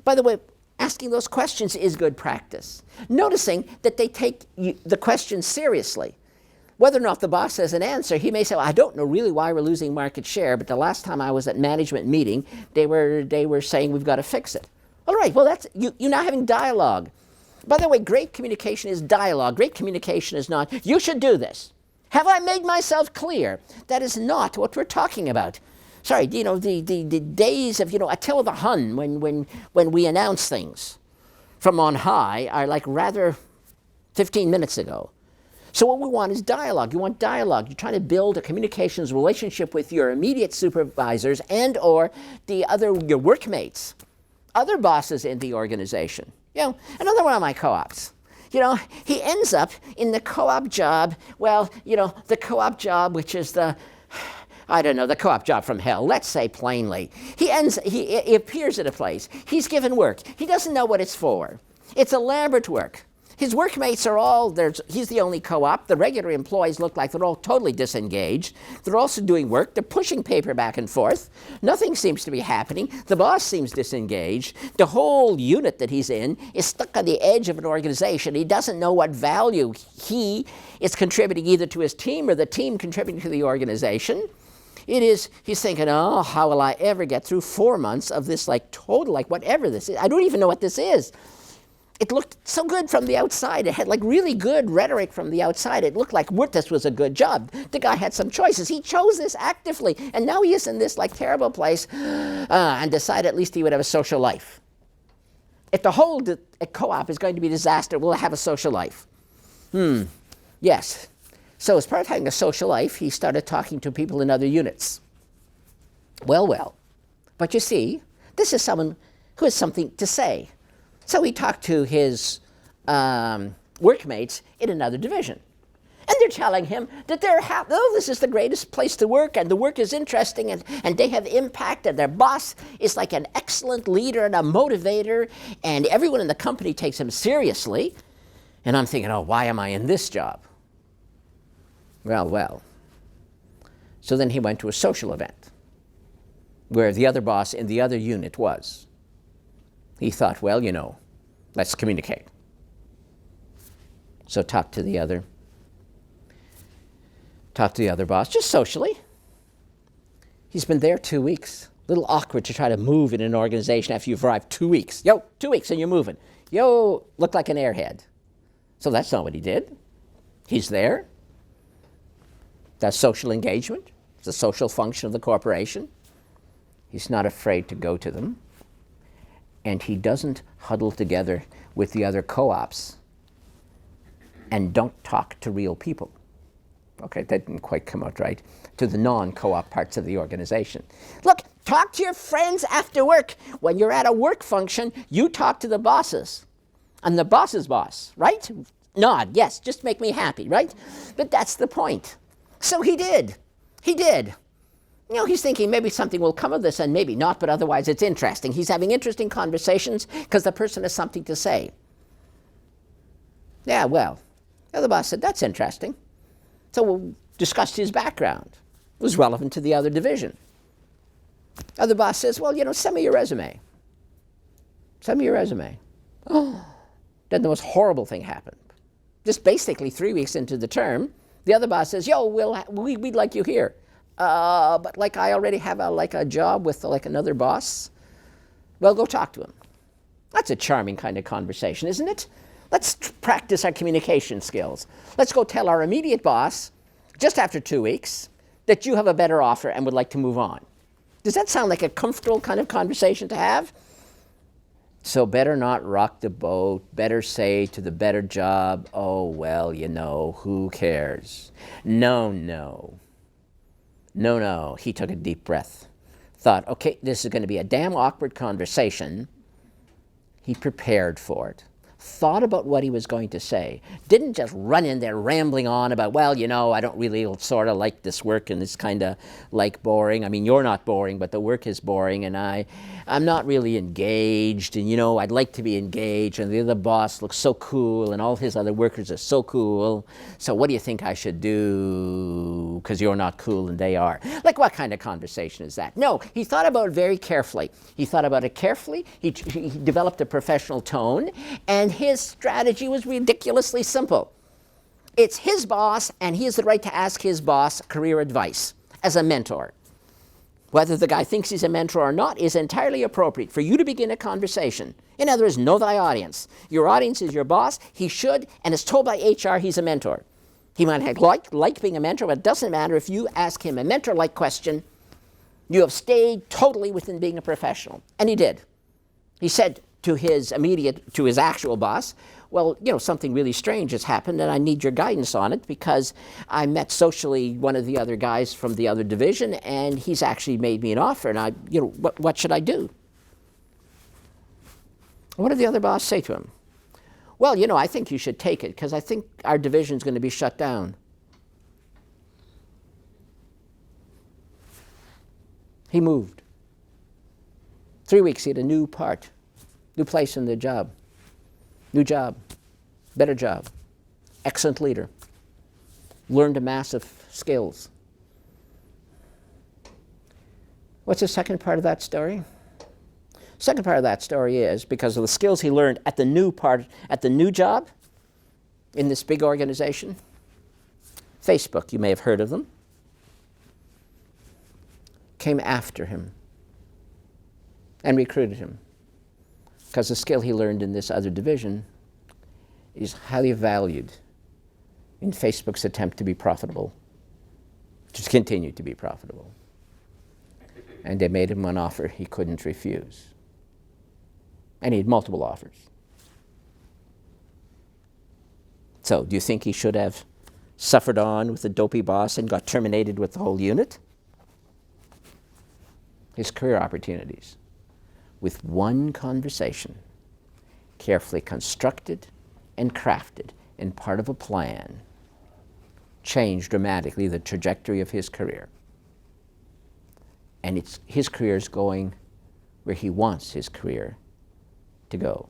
By the way, asking those questions is good practice. Noticing that they take the question seriously. Whether or not the boss has an answer, he may say, well, I don't know really why we're losing market share, but the last time I was at management meeting, they were saying we've got to fix it. All right, well, that's you're now having dialogue. By the way, great communication is dialogue. Great communication is not, you should do this. Have I made myself clear? That is not what we're talking about. Sorry, the days of, Attila the Hun, when we announce things from on high, are like rather 15 minutes ago. So what we want is dialogue. You want dialogue. You're trying to build a communications relationship with your immediate supervisors and or your workmates, other bosses in the organization. Another one of my co-ops. He ends up in the co-op job, the co-op job, which is the co-op job from hell, let's say plainly. He appears at a place. He's given work. He doesn't know what it's for. It's elaborate work. His workmates are all, he's the only co-op. The regular employees look like they're all totally disengaged. They're also doing work. They're pushing paper back and forth. Nothing seems to be happening. The boss seems disengaged. The whole unit that he's in is stuck on the edge of an organization. He doesn't know what value he is contributing either to his team or the team contributing to the organization. He's thinking, oh, how will I ever get through 4 months of this whatever this is. I don't even know what this is. It looked so good from the outside. It had really good rhetoric from the outside. It looked like this was a good job. The guy had some choices. He chose this actively. And now he is in this terrible place and decided at least he would have a social life. If the whole co-op is going to be a disaster, we'll have a social life. Yes. So as part of having a social life, he started talking to people in other units. Well. But you see, this is someone who has something to say. So he talked to his workmates in another division. And they're telling him that this is the greatest place to work, and the work is interesting, and they have impact, and their boss is like an excellent leader and a motivator, and everyone in the company takes him seriously. And I'm thinking, oh, why am I in this job? Well. So then he went to a social event where the other boss in the other unit was. He thought, let's communicate. So talk to the other boss, just socially. He's been there 2 weeks. A little awkward to try to move in an organization after you've arrived 2 weeks. 2 weeks and you're moving. Look like an airhead. So that's not what he did. He's there. That's social engagement. It's a social function of the corporation. He's not afraid to go to them. And he doesn't huddle together with the other co-ops and don't talk to real people. Okay, that didn't quite come out right. To the non-co-op parts of the organization. Look, talk to your friends after work. When you're at a work function, you talk to the bosses. I'm the boss's boss, right? Nod, yes, just make me happy, right? But that's the point. So he did. He's thinking maybe something will come of this and maybe not, but otherwise it's interesting. He's having interesting conversations because the person has something to say. The other boss said, that's interesting. So we discussed his background. It was relevant to the other division. Other boss says, send me your resume. Oh, then the most horrible thing happened. Just basically 3 weeks into the term, the other boss says, we'd like you here. But I already have a job with another boss. Well, go talk to him. That's a charming kind of conversation, isn't it? Let's practice our communication skills. Let's go tell our immediate boss, just after 2 weeks, that you have a better offer and would like to move on. Does that sound like a comfortable kind of conversation to have? So better not rock the boat, better say to the better job, who cares? No. He took a deep breath. Thought, okay, this is going to be a damn awkward conversation. He prepared for it. thought about what he was going to say, didn't just run in there rambling on about, well, you know, I don't really sort of like this work and it's kind of like boring. I mean, you're not boring, but the work is boring and I'm not really engaged and, you know, I'd like to be engaged and the other boss looks so cool and all his other workers are so cool. So what do you think I should do because you're not cool and they are? Like, what kind of conversation is that? No, he thought about it very carefully. He thought about it carefully. He developed a professional tone, and his strategy was ridiculously simple. It's his boss, and he has the right to ask his boss career advice as a mentor. Whether the guy thinks he's a mentor or not is entirely appropriate for you to begin a conversation. In other words, know thy audience. Your audience is your boss. He should, and is told by HR he's a mentor. He might have like being a mentor, but it doesn't matter if you ask him a mentor-like question. You have stayed totally within being a professional. And he did. He said to his actual boss, well, you know, something really strange has happened and I need your guidance on it because I met socially one of the other guys from the other division and he's actually made me an offer and what should I do? What did the other boss say to him? Well, you know, I think you should take it because I think our division's going to be shut down. He moved. 3 weeks, he had a new place in the job. New job, better job, excellent leader, learned a mass of skills. What's the second part of that story? Second part of that story is because of the skills he learned at the new job in this big organization. Facebook, you may have heard of them, came after him and recruited him because the skill he learned in this other division is highly valued in Facebook's attempt to be profitable, to continue to be profitable. And they made him an offer he couldn't refuse. And he had multiple offers. So, do you think he should have suffered on with the dopey boss and got terminated with the whole unit? His career opportunities, with one conversation, carefully constructed and crafted and part of a plan, changed dramatically the trajectory of his career. And his career is going where he wants his career to go.